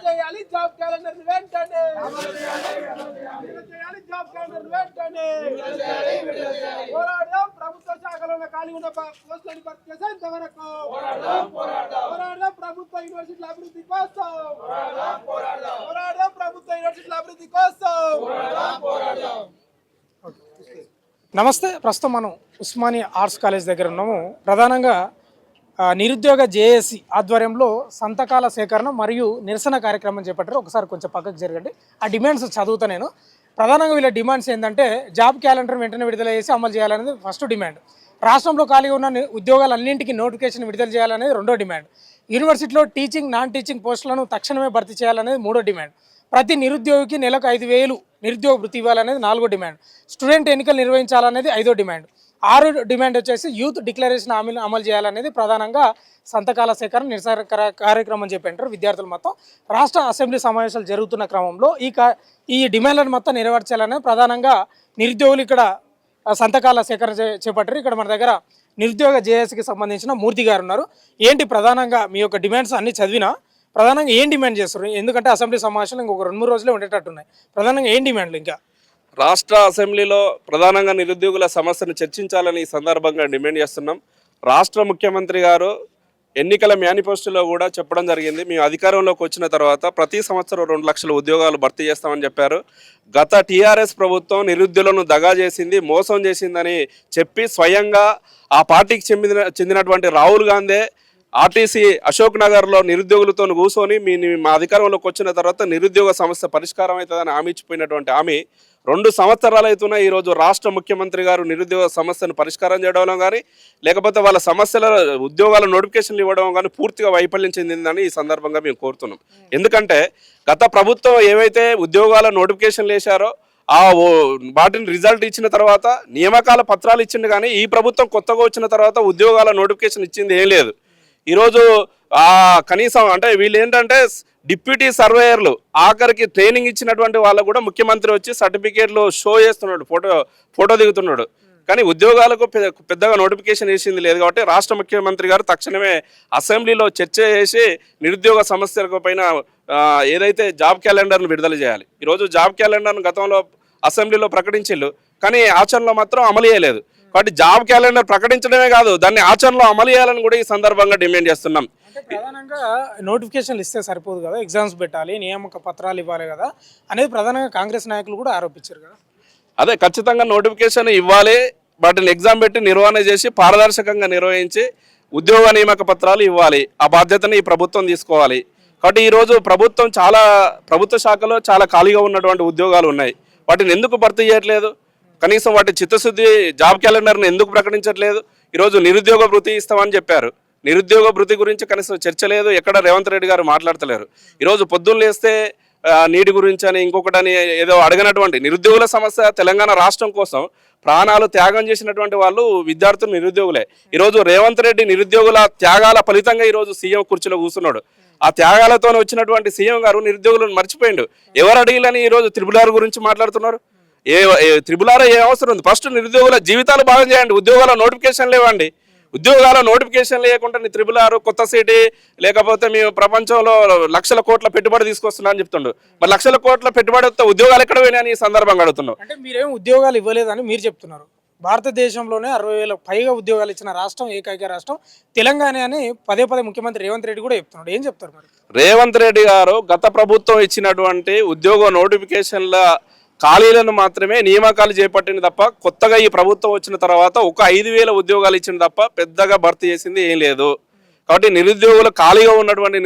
చేయాలి job calendar వెంటనే చేయాలి జాబ్ క్యాలెండర్ వెంటనే పోరాడదాం ప్రభుత్వ శాఖలో ఖాళీ ఉన్న పోస్టులను భర్తీ చేసేంత వరకు పోరాడదాం ప్రభుత్వ యూనివర్సిటీల అభివృద్ధి కోసం పోరాడదాం ప్రభుత్వ యూనివర్సిటీల అభివృద్ధి కోసం. నమస్తే, ప్రస్తుతం మనం ఉస్మానియా ఆర్ట్స్ కాలేజ్ దగ్గర ఉన్నాము. ప్రధానంగా నిరుద్యోగ జేఏసీ ఆధ్వర్యంలో సంతకాల సేకరణ మరియు నిరసన కార్యక్రమం చేపట్టారు. ఒకసారి కొంచెం పక్కకు జరగండి. ఆ డిమాండ్స్ చదువుతా నేను. ప్రధానంగా వీళ్ళ డిమాండ్స్ ఏంటంటే జాబ్ క్యాలెండర్ వెంటనే విడుదల చేసి అమలు చేయాలనేది ఫస్ట్ డిమాండ్. రాష్ట్రంలో ఖాళీగా ఉన్న ఉద్యోగాలన్నింటికీ నోటిఫికేషన్ విడుదల చేయాలనేది రెండో డిమాండ్. యూనివర్సిటీలో టీచింగ్ నాన్ టీచింగ్ పోస్టులను తక్షణమే భర్తీ చేయాలనేది మూడో డిమాండ్. ప్రతి నిరుద్యోగికి నెలకు 5,000 నిరుద్యోగ వృత్తి ఇవ్వాలనేది నాలుగో డిమాండ్. స్టూడెంట్ ఎన్నికలు నిర్వహించాలనేది ఐదో డిమాండ్. ఆరో డిమాండ్ వచ్చేసి యూత్ డిక్లరేషన్ హామీలు అమలు చేయాలనేది ప్రధానంగా సంతకాల సేకరణ నిరసన కార్యక్రమం చెప్పారు విద్యార్థులు. మొత్తం రాష్ట్ర అసెంబ్లీ సమావేశాలు జరుగుతున్న క్రమంలో ఈ డిమాండ్లను మొత్తం నెరవేర్చాలనేది ప్రధానంగా నిరుద్యోగులు ఇక్కడ సంతకాల సేకరణ చేపట్టారు. ఇక్కడ మన దగ్గర నిరుద్యోగ జేఏసీకి సంబంధించిన మూర్తి గారు ఉన్నారు. ఏంటి ప్రధానంగా మీ యొక్క డిమాండ్స్ అన్ని చదివినా ప్రధానంగా ఏం డిమాండ్ చేస్తారు? ఎందుకంటే అసెంబ్లీ సమావేశాలు ఇంకొక 2-3 రోజులే ఉండేటట్టున్నాయి. ప్రధానంగా ఏం డిమాండ్లు? ఇంకా రాష్ట్ర అసెంబ్లీలో ప్రధానంగా నిరుద్యోగుల సమస్యను చర్చించాలని ఈ సందర్భంగా డిమాండ్ చేస్తున్నాం. రాష్ట్ర ముఖ్యమంత్రి గారు ఎన్నికల మేనిఫెస్టోలో కూడా చెప్పడం జరిగింది, మేము అధికారంలోకి వచ్చిన తర్వాత ప్రతి సంవత్సరం 2 లక్షల ఉద్యోగాలు భర్తీ చేస్తామని చెప్పారు. గత టీఆర్ఎస్ ప్రభుత్వం నిరుద్యోగులను దగా చేసింది, మోసం చేసిందని చెప్పి స్వయంగా ఆ పార్టీకి చెందినటువంటి రాహుల్ గాంధీ ఆర్టీసీ అశోక్ నగర్లో నిరుద్యోగులతో కూర్చొని మా అధికారంలోకి వచ్చిన తర్వాత నిరుద్యోగ సమస్య పరిష్కారం అవుతుందని హామీ ఇచ్చిపోయినటువంటి హామీ 2 సంవత్సరాలు అవుతున్నా ఈరోజు రాష్ట్ర ముఖ్యమంత్రి గారు నిరుద్యోగ సమస్యను పరిష్కారం చేయడంలో కానీ లేకపోతే వాళ్ళ సమస్యల ఉద్యోగాల నోటిఫికేషన్లు ఇవ్వడం కానీ పూర్తిగా వైఫల్యం చెందిందని ఈ సందర్భంగా మేము కోరుతున్నాం. ఎందుకంటే గత ప్రభుత్వం ఏవైతే ఉద్యోగాల నోటిఫికేషన్లు వేశారో వాటిని రిజల్ట్ ఇచ్చిన తర్వాత నియామకాల పత్రాలు ఇచ్చింది, కానీ ఈ ప్రభుత్వం కొత్తగా వచ్చిన తర్వాత ఉద్యోగాల నోటిఫికేషన్ ఇచ్చింది ఏం లేదు. ఈరోజు కనీసం అంటే వీళ్ళు ఏంటంటే డిప్యూటీ సర్వేయర్లు ఆఖరికి ట్రైనింగ్ ఇచ్చినటువంటి వాళ్ళు కూడా ముఖ్యమంత్రి వచ్చి సర్టిఫికేట్లు షో చేస్తున్నాడు, ఫోటో దిగుతున్నాడు, కానీ ఉద్యోగాలకు పెద్దగా నోటిఫికేషన్ వేసింది లేదు. కాబట్టి రాష్ట్ర ముఖ్యమంత్రి గారు తక్షణమే అసెంబ్లీలో చర్చ చేసి నిరుద్యోగ సమస్యల పైన ఏదైతే జాబ్ క్యాలెండర్ను విడుదల చేయాలి. ఈరోజు జాబ్ క్యాలెండర్ను గతంలో అసెంబ్లీలో ప్రకటించిళ్ళు, కానీ ఆచరణలో మాత్రం అమలు చేయలేదు. కాబట్టి జాబ్ క్యాలెండర్ ప్రకటించడమే కాదు, దాన్ని ఆచరణలో అమలు చేయాలని కూడా ఈ సందర్భంగా డిమాండ్ చేస్తున్నాం. ప్రధానంగా నోటిఫికేషన్లు ఇస్తే సరిపోదు కదా, ఎగ్జామ్స్ పెట్టాలి, నియామక పత్రాలు ఇవ్వాలి కదా అనేది ప్రధానంగా కాంగ్రెస్ నాయకులు కూడా ఆరోపించారు కదా. అదే ఖచ్చితంగా నోటిఫికేషన్ ఇవ్వాలి, వాటిని ఎగ్జామ్ పెట్టి నిర్వహణ చేసి పారదర్శకంగా నిర్వహించి ఉద్యోగ నియామక పత్రాలు ఇవ్వాలి. ఆ బాధ్యతను ఈ ప్రభుత్వం తీసుకోవాలి. కాబట్టి ఈరోజు ప్రభుత్వ శాఖలో చాలా ఖాళీగా ఉన్నటువంటి ఉద్యోగాలు ఉన్నాయి, వాటిని ఎందుకు భర్తీ చేయట్లేదు? కనీసం వాటి చిత్తశుద్ధి జాబ్ క్యాలెండర్ని ఎందుకు ప్రకటించట్లేదు? ఈరోజు నిరుద్యోగ భృతి ఇస్తామని చెప్పారు, నిరుద్యోగ భృతి గురించి కనీసం చర్చ లేదు, ఎక్కడ రేవంత్ రెడ్డి గారు మాట్లాడతలేరు. ఈరోజు పొద్దున్న లేస్తే నీటి గురించి అని ఇంకొకటని ఏదో అడగనటువంటి నిరుద్యోగుల సమస్య, తెలంగాణ రాష్ట్రం కోసం ప్రాణాలు త్యాగం చేసినటువంటి వాళ్ళు విద్యార్థులు నిరుద్యోగులే. ఈరోజు రేవంత్ రెడ్డి నిరుద్యోగుల త్యాగాల ఫలితంగా ఈరోజు సీఎం కుర్చీలో కూర్చున్నాడు. ఆ త్యాగాలతో వచ్చినటువంటి సీఎం గారు నిరుద్యోగులను మర్చిపోయిండు. ఎవరు అడిగిలని ఈరోజు త్రిపుల్ గురించి మాట్లాడుతున్నారు? త్రిపుల్ ఏ అవసరం ఉంది? ఫస్ట్ నిరుద్యోగుల జీవితాలు బాగా చేయండి, ఉద్యోగాల నోటిఫికేషన్ లేవండి. ఉద్యోగాల నోటిఫికేషన్ లేకుండా త్రిపుల్ కొత్త సిటీ లేకపోతే మేము ప్రపంచంలో లక్షల కోట్ల పెట్టుబడి తీసుకొస్తున్నా అని చెప్తుండు. మరి లక్షల కోట్ల పెట్టుబడి వస్తే ఉద్యోగాలు ఎక్కడ పోయినాయని ఈ సందర్భంగా అడుగుతున్నాం. అంటే మీరేం ఉద్యోగాలు ఇవ్వలేదని మీరు చెప్తున్నారు. భారతదేశంలోనే 60,000 పైగా ఉద్యోగాలు ఇచ్చిన రాష్ట్రం ఏకైక రాష్ట్రం తెలంగాణ అని పదే ముఖ్యమంత్రి రేవంత్ రెడ్డి కూడా చెప్తున్నాడు. ఏం చెప్తారు మరి? రేవంత్ రెడ్డి గారు గత ప్రభుత్వం ఇచ్చినటువంటి ఉద్యోగ నోటిఫికేషన్ల ఖాళీలను మాత్రమే నియామకాలు చేపట్టింది తప్ప, కొత్తగా ఈ ప్రభుత్వం వచ్చిన తర్వాత ఒక 5,000 ఉద్యోగాలు ఇచ్చింది తప్ప పెద్దగా భర్తీ చేసింది ఏం లేదు. కాబట్టి నిరుద్యోగులు ఖాళీగా ఉన్నటువంటి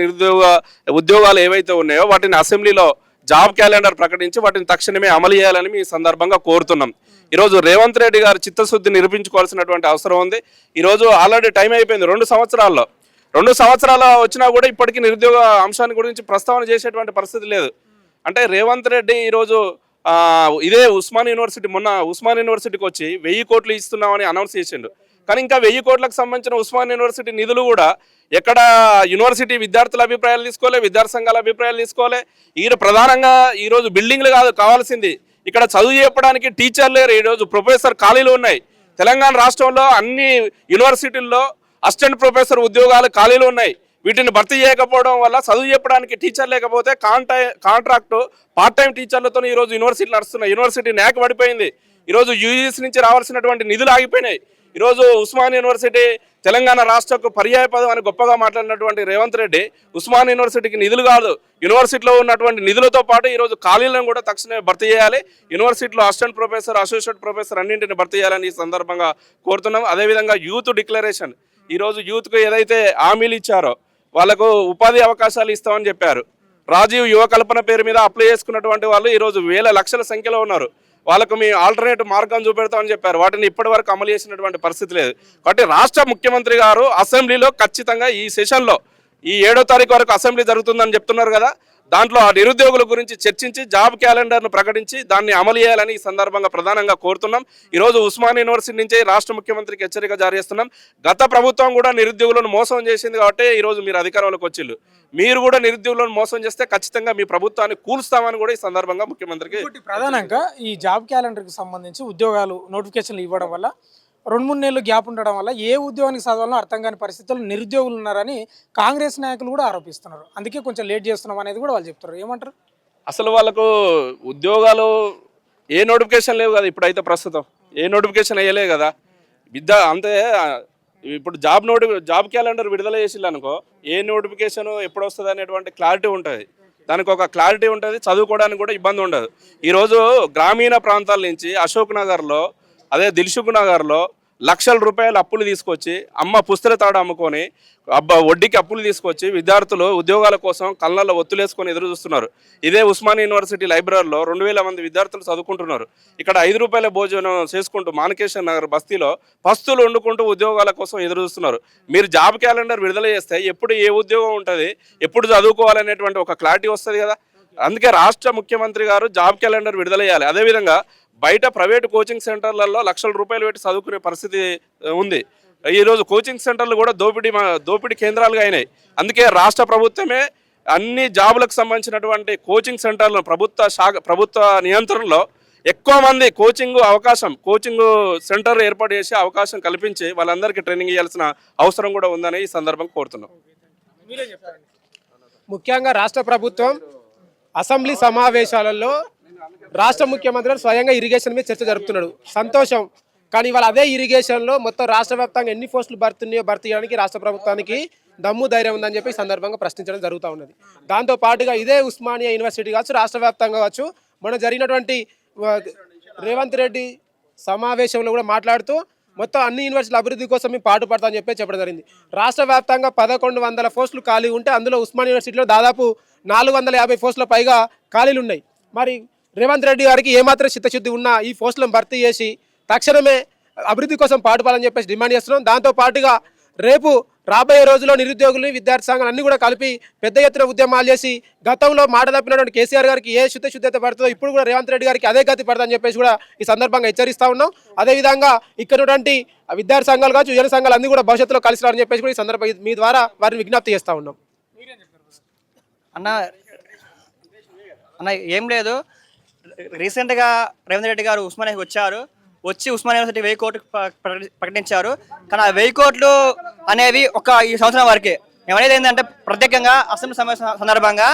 ఉద్యోగాలు ఏవైతే ఉన్నాయో వాటిని అసెంబ్లీలో జాబ్ క్యాలెండర్ ప్రకటించి వాటిని తక్షణమే అమలు చేయాలని మీ సందర్భంగా కోరుతున్నాం. ఈరోజు రేవంత్ రెడ్డి గారు చిత్తశుద్ధి నిరూపించుకోవాల్సినటువంటి అవసరం ఉంది. ఈరోజు ఆల్రెడీ టైం అయిపోయింది. 2 సంవత్సరాలు వచ్చినా కూడా ఇప్పటికీ నిరుద్యోగ అంశాన్ని గురించి ప్రస్తావన చేసేటువంటి పరిస్థితి లేదు. అంటే రేవంత్ రెడ్డి ఈరోజు ఇదే మొన్న ఉస్మాన్ యూనివర్సిటీకి వచ్చి 1000 కోట్లు ఇస్తున్నామని అనౌన్స్ చేసిండు. కానీ ఇంకా 1000 కోట్లకు సంబంధించిన ఉస్మాన్ యూనివర్సిటీ నిధులు కూడా ఎక్కడ యూనివర్సిటీ విద్యార్థుల అభిప్రాయాలు తీసుకోలే, విద్యార్థి సంఘాల అభిప్రాయాలు తీసుకోలే. ప్రధానంగా ఈరోజు బిల్డింగ్లు కావాల్సింది, ఇక్కడ చదువు చెప్పడానికి టీచర్లు లేరు. ఈరోజు ప్రొఫెసర్ ఖాళీలు ఉన్నాయి. తెలంగాణ రాష్ట్రంలో అన్ని యూనివర్సిటీల్లో అసిస్టెంట్ ప్రొఫెసర్ ఉద్యోగాలు ఖాళీలు ఉన్నాయి. వీటిని భర్తీ చేయకపోవడం వల్ల చదువు చెప్పడానికి టీచర్ లేకపోతే కాంట్రాక్టు పార్ట్ టైం టీచర్లతో ఈరోజు యూనివర్సిటీలు నడుస్తున్నాయి. యూనివర్సిటీ న్యాక్ పడిపోయింది. ఈరోజు యూజీసీ నుంచి రావాల్సినటువంటి నిధులు ఆగిపోయినాయి. ఈరోజు ఉస్మాన్ యూనివర్సిటీ తెలంగాణ రాష్ట్రకు పర్యాయ పదం అని గొప్పగా మాట్లాడినటువంటి రేవంత్ రెడ్డి ఉస్మాన్ యూనివర్సిటీకి నిధులు కాదు, యూనివర్సిటీలో ఉన్నటువంటి నిధులతో పాటు ఈరోజు ఖాళీలను కూడా తక్షణమే భర్తీ చేయాలి. యూనివర్సిటీలో అసిస్టెంట్ ప్రొఫెసర్, అసోసియేట్ ప్రొఫెసర్ అన్నింటిని భర్తీ చేయాలని ఈ సందర్భంగా కోరుతున్నాం. అదేవిధంగా యూత్ డిక్లరేషన్, ఈరోజు యూత్కు ఏదైతే హామీలు ఇచ్చారో వాళ్ళకు ఉపాధి అవకాశాలు ఇస్తామని చెప్పారు. రాజీవ్ యువ కల్పన పేరు మీద అప్లై చేసుకున్నటువంటి వాళ్ళు ఈరోజు వేల లక్షల సంఖ్యలో ఉన్నారు. వాళ్ళకు మీ ఆల్టర్నేటివ్ మార్గం చూపెడతామని చెప్పారు. వాటిని ఇప్పటి వరకు అమలు చేసినటువంటి పరిస్థితి లేదు. కాబట్టి రాష్ట్ర ముఖ్యమంత్రి గారు అసెంబ్లీలో ఖచ్చితంగా ఈ సెషన్లో ఈ 7వ తారీఖు వరకు అసెంబ్లీ జరుగుతుందని చెప్తున్నారు కదా, దాంట్లో ఆ నిరుద్యోగుల గురించి చర్చించి జాబ్ క్యాలెండర్ను ప్రకటించి దాన్ని అమలు చేయాలని ఈ సందర్భంగా ప్రధానంగా కోరుతున్నాం. ఈరోజు ఉస్మాన్ యూనివర్సిటీ నుంచే రాష్ట్ర ముఖ్యమంత్రికి హెచ్చరిక జారీ చేస్తున్నాం. గత ప్రభుత్వం కూడా నిరుద్యోగులను మోసం చేసింది కాబట్టి ఈరోజు మీరు అధికారంలోకి వచ్చిళ్ళు. మీరు కూడా నిరుద్యోగులను మోసం చేస్తే ఖచ్చితంగా మీ ప్రభుత్వాన్ని కూల్స్తామని కూడా ఈ సందర్భంగా ముఖ్యమంత్రికి ప్రధానంగా ఈ జాబ్ క్యాలెండర్కి సంబంధించి ఉద్యోగాలు నోటిఫికేషన్లు ఇవ్వడం వల్ల 2-3 నెలలు గ్యాప్ ఉండడం వల్ల ఏ ఉద్యోగానికి చదవాలో అర్థం కాని పరిస్థితుల్లో నిరుద్యోగులు ఉన్నారని కాంగ్రెస్ నాయకులు కూడా ఆరోపిస్తున్నారు. అందుకే కొంచెం లేట్ చేస్తున్నాం అనేది కూడా వాళ్ళు చెప్తారు. ఏమంటారు? అసలు వాళ్ళకు ఉద్యోగాలు ఏ నోటిఫికేషన్ లేవు కదా, ఇప్పుడైతే ప్రస్తుతం ఏ నోటిఫికేషన్ అయ్యలే కదా. అంతే ఇప్పుడు జాబ్ క్యాలెండర్ విడుదల చేసిల్లు అనుకో, ఏ నోటిఫికేషన్ ఎప్పుడు వస్తుంది అనేటువంటి క్లారిటీ ఉంటుంది. దానికి ఒక క్లారిటీ ఉంటుంది, చదువుకోవడానికి కూడా ఇబ్బంది ఉండదు. ఈరోజు గ్రామీణ ప్రాంతాల నుంచి అశోక్ నగర్లో, అదే దిల్సుఖ్ నగర్లో లక్షల రూపాయలు అప్పులు తీసుకొచ్చి అమ్మ పుస్తల తాడు అమ్ముకొని వడ్డీకి అప్పులు తీసుకొచ్చి విద్యార్థులు ఉద్యోగాల కోసం కళ్ళల్లో ఒత్తులేసుకొని ఎదురు చూస్తున్నారు. ఇదే ఉస్మాన్ యూనివర్సిటీ లైబ్రరీలో 2000 మంది విద్యార్థులు చదువుకుంటున్నారు. ఇక్కడ 5 రూపాయల భోజనం చేసుకుంటూ మానకేశ్వర నగర్ బస్తీలో పస్తులు వండుకుంటూ ఉద్యోగాల కోసం ఎదురు చూస్తున్నారు. మీరు జాబ్ క్యాలెండర్ విడుదల చేస్తే ఎప్పుడు ఏ ఉద్యోగం ఉంటుంది, ఎప్పుడు చదువుకోవాలనేటువంటి ఒక క్లారిటీ వస్తుంది కదా. అందుకే రాష్ట్ర ముఖ్యమంత్రి గారు జాబ్ క్యాలెండర్ విడుదల చేయాలి. అదేవిధంగా బయట ప్రైవేట్ కోచింగ్ సెంటర్లలో లక్షల రూపాయలు పెట్టి చదువుకునే పరిస్థితి ఉంది. ఈరోజు కోచింగ్ సెంటర్లు కూడా దోపిడీ కేంద్రాలుగా అయినాయి. అందుకే రాష్ట్ర ప్రభుత్వమే అన్ని జాబులకు సంబంధించినటువంటి కోచింగ్ సెంటర్లను ప్రభుత్వ నియంత్రణలో ఎక్కువ మంది కోచింగ్ సెంటర్ ఏర్పాటు చేసి అవకాశం కల్పించి వాళ్ళందరికీ ట్రైనింగ్ ఇవ్వాల్సిన అవసరం కూడా ఉందని ఈ సందర్భంగా కోరుతున్నాం. ముఖ్యంగా రాష్ట్ర ప్రభుత్వం అసెంబ్లీ సమావేశాలలో రాష్ట్ర ముఖ్యమంత్రి స్వయంగా ఇరిగేషన్ మీద చర్చ జరుపుతున్నాడు. సంతోషం. కానీ ఇవాళ అదే ఇరిగేషన్లో మొత్తం రాష్ట్ర వ్యాప్తంగా ఎన్ని పోస్టులు భర్తీ చేయడానికి రాష్ట్ర ప్రభుత్వానికి దమ్ము ధైర్యం ఉందని చెప్పి ఈ సందర్భంగా ప్రశ్నించడం జరుగుతూ ఉన్నది. దాంతో పాటుగా ఇదే ఉస్మానియా యూనివర్సిటీ కావచ్చు, రాష్ట్ర వ్యాప్తంగా కావచ్చు, మనం జరిగినటువంటి రేవంత్ రెడ్డి సమావేశంలో కూడా మాట్లాడుతూ మొత్తం అన్ని యూనివర్సిటీల అభివృద్ధి కోసం మేము పాటుపడతామని చెప్పడం జరిగింది. రాష్ట్ర వ్యాప్తంగా 1100 పోస్టులు ఖాళీ ఉంటే అందులో ఉస్మాన్ యూనివర్సిటీలో దాదాపు 450 పోస్టుల పైగా ఖాళీలు ఉన్నాయి. మరి రేవంత్ రెడ్డి గారికి ఏమాత్రం చిత్తశుద్ధి ఉన్నా ఈ పోస్టులను భర్తీ చేసి తక్షణమే అభివృద్ధి కోసం పాటుపడాలని చెప్పేసి డిమాండ్ చేస్తున్నాం. దాంతో పాటుగా రేపు రాబోయే రోజుల్లో నిరుద్యోగులు, విద్యార్థి సంఘాలు అన్ని కూడా కలిపి పెద్ద ఎత్తున ఉద్యమాలు చేసి గతంలో మాట తప్పినటువంటి కేసీఆర్ గారికి ఏ శుద్ధత పడుతుందో ఇప్పుడు కూడా రేవంత్ రెడ్డి గారికి అదే గతి పడుతుందని చెప్పేసి కూడా ఈ సందర్భంగా హెచ్చరిస్తూ ఉన్నాం. అదేవిధంగా ఇక్కడ ఉన్నటువంటి విద్యార్థి సంఘాలు కావచ్చు, యువజన సంఘాలు అన్ని కూడా భవిష్యత్తులో కలిసి రావాలని చెప్పేసి కూడా ఈ సందర్భంగా మీ ద్వారా వారిని విజ్ఞప్తి చేస్తూ ఉన్నాం. అన్న ఏం లేదు, రీసెంట్గా రేవంత్ రెడ్డి గారు ఉస్మానియాకి వచ్చి ఉస్మానియా యూనివర్సిటీ 1000 కోట్లు ప్రకటించారు. కానీ ఆ 1000 కోట్లు అనేవి ఈ సంవత్సరం వరకే. ఏమనేది ఏంటంటే ప్రత్యేకంగా అసెంబ్లీ సమావేశం సందర్భంగా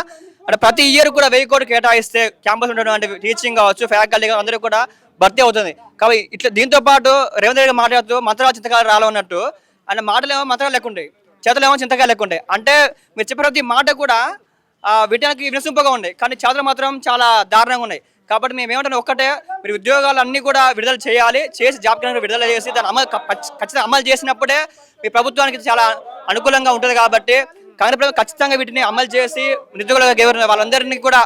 అంటే ప్రతి ఇయర్ కూడా 1000 కోట్లు కేటాయిస్తే క్యాంపస్ ఉన్నటువంటి టీచింగ్ కావచ్చు, ఫ్యాకల్టీ అందరూ కూడా భర్తీ అవుతుంది. కాబట్టి ఇట్లా దీంతో పాటు రేవంత్ రెడ్డి మాట్లాడుతూ మంత్రాలు చింతకాలు రాలన్నట్టు అంటే మాటలేమో మంత్రాలు లేకుంటాయి, చేతలేమో చింతకాలు లేకుంటాయి. అంటే మీరు చెప్పే ప్రతి మాట కూడా వీటానికి వినసొంపుగా ఉన్నాయి, కానీ చేతలు మాత్రం చాలా దారుణంగా ఉన్నాయి. కాబట్టి మేము ఏమంటాం ఒక్కటే, మీరు ఉద్యోగాలు అన్నీ కూడా విడుదల చేయాలి, చేసి జాబ్ క్యాలెండర్ విడుదల చేసి దాన్ని ఖచ్చితంగా అమలు చేసినప్పుడే మీ ప్రభుత్వానికి చాలా అనుకూలంగా ఉంటుంది. కాబట్టి కాంగ్రెస్ ప్రభుత్వం ఖచ్చితంగా వీటిని అమలు చేసి నిరుద్యోగుల వాళ్ళందరినీ కూడా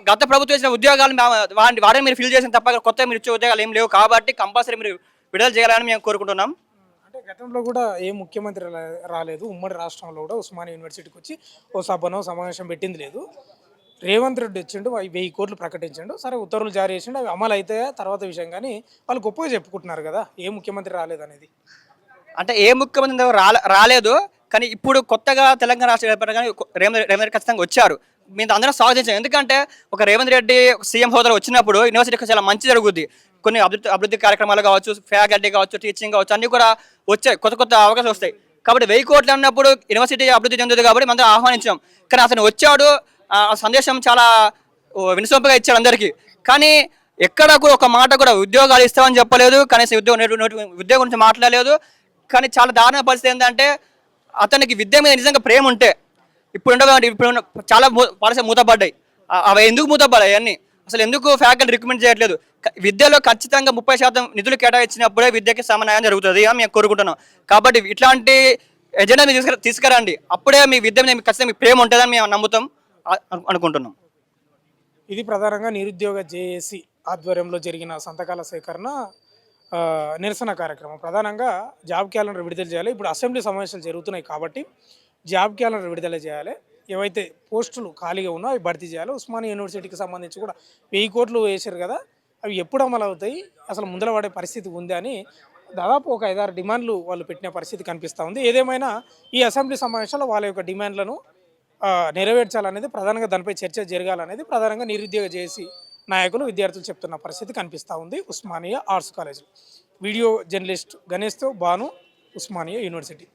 గత ప్రభుత్వం ఇచ్చిన ఉద్యోగాలు వాటిని మీరు ఫిల్ చేసిన తప్ప కొత్త మీరు ఇచ్చే ఉద్యోగాలు ఏం లేవు. కాబట్టి కంపల్సరీ మీరు విడుదల చేయాలని మేము కోరుకుంటున్నాం. అంటే గతంలో కూడా ఏ ముఖ్యమంత్రి రాలేదు, ఉమ్మడి రాష్ట్రంలో కూడా ఉస్మానియా యూనివర్సిటీకి వచ్చి ఓ సభనో సమావేశం పెట్టింది లేదు. రేవంత్ రెడ్డి వచ్చిండు, 1000 కోట్లు ప్రకటించిండు, సరే ఉత్తర్వులు జారీ చేసిండు, అవి అమలు అయితే తర్వాత విషయం. కానీ వాళ్ళు గొప్పగా చెప్పుకుంటున్నారు కదా, ఏ ముఖ్యమంత్రి రాలేదనేది. అంటే ఏ ముఖ్యమంత్రి రాలేదు, కానీ ఇప్పుడు కొత్తగా తెలంగాణ రాష్ట్రం ఏర్పడిన కానీ రేవంత్ రెడ్డి ఖచ్చితంగా వచ్చారు. మేము అందరం స్వాగతించాం. ఎందుకంటే ఒక రేవంత్ రెడ్డి సీఎం హోదాలో వచ్చినప్పుడు యూనివర్సిటీకి చాలా మంచి జరుగుద్ది. కొన్ని అభివృద్ధి కార్యక్రమాలు కావచ్చు, ఫ్యాకల్టీ కావచ్చు, టీచింగ్ కావచ్చు, అన్నీ కూడా వచ్చాయి, కొత్త అవకాశాలు వస్తాయి. కాబట్టి 1000 కోట్లు అన్నప్పుడు యూనివర్సిటీ అభివృద్ధి చెందుతుంది కాబట్టి మనం ఆహ్వానించాం. కానీ అతను వచ్చాడు, ఆ సందేశం చాలా వినసొంపుగా ఇచ్చాడు అందరికీ. కానీ ఎక్కడ కూడా ఒక మాట కూడా ఉద్యోగాలు ఇస్తామని చెప్పలేదు, కనీసం ఉద్యోగం గురించి మాట్లాడలేదు. కానీ చాలా దారుణ పరిస్థితి ఏంటంటే అతనికి విద్య మీద నిజంగా ప్రేమ ఉంటే ఇప్పుడు చాలా పాలసీ మూతపడ్డాయి. అవి ఎందుకు మూతపడ్డాయి అన్నీ అసలు ఎందుకు ఫ్యాకల్టీ రికమెండ్ చేయట్లేదు? విద్యలో ఖచ్చితంగా 30% నిధులు కేటాయించినప్పుడే విద్యకి సమన్వయం జరుగుతుంది అని మేము కోరుకుంటున్నాం. కాబట్టి ఇట్లాంటి ఎజెండా మీరు తీసుకురండి, అప్పుడే మీ విద్య మీద ఖచ్చితంగా మీకు ప్రేమ ఉంటుందని మేము నమ్ముతాం అనుకుంటున్నాం. ఇది ప్రధానంగా నిరుద్యోగ జేఏసీ ఆధ్వర్యంలో జరిగిన సంతకాల సేకరణ నిరసన కార్యక్రమం. ప్రధానంగా జాబ్ క్యాలెండర్ విడుదల చేయాలి. ఇప్పుడు అసెంబ్లీ సమావేశాలు జరుగుతున్నాయి కాబట్టి జాబ్ క్యాలెండర్ విడుదల చేయాలి. ఏవైతే పోస్టులు ఖాళీగా ఉన్నాయో అవి భర్తీ చేయాలి. ఉస్మానియా యూనివర్సిటీకి సంబంధించి కూడా 1000 కోట్లు వేశారు కదా, అవి ఎప్పుడు అమలు అవుతాయి, అసలు ముందర పడే పరిస్థితి ఉంది అని దాదాపు ఒక 5-6 డిమాండ్లు వాళ్ళు పెట్టిన పరిస్థితి కనిపిస్తూ ఉంది. ఏదేమైనా ఈ అసెంబ్లీ సమావేశాల్లో వాళ్ళ యొక్క డిమాండ్లను నెరవేర్చాలనేది ప్రధానంగా, దానిపై చర్చ జరగాలనేది ప్రధానంగా నిరుద్యోగ జేఏసీ నాయకులు, విద్యార్థులు చెప్తున్న పరిస్థితి కనిపిస్తూ ఉంది Osmania arts college. Video journalist గణేష్తో భాను, ఉస్మానియా యూనివర్సిటీ.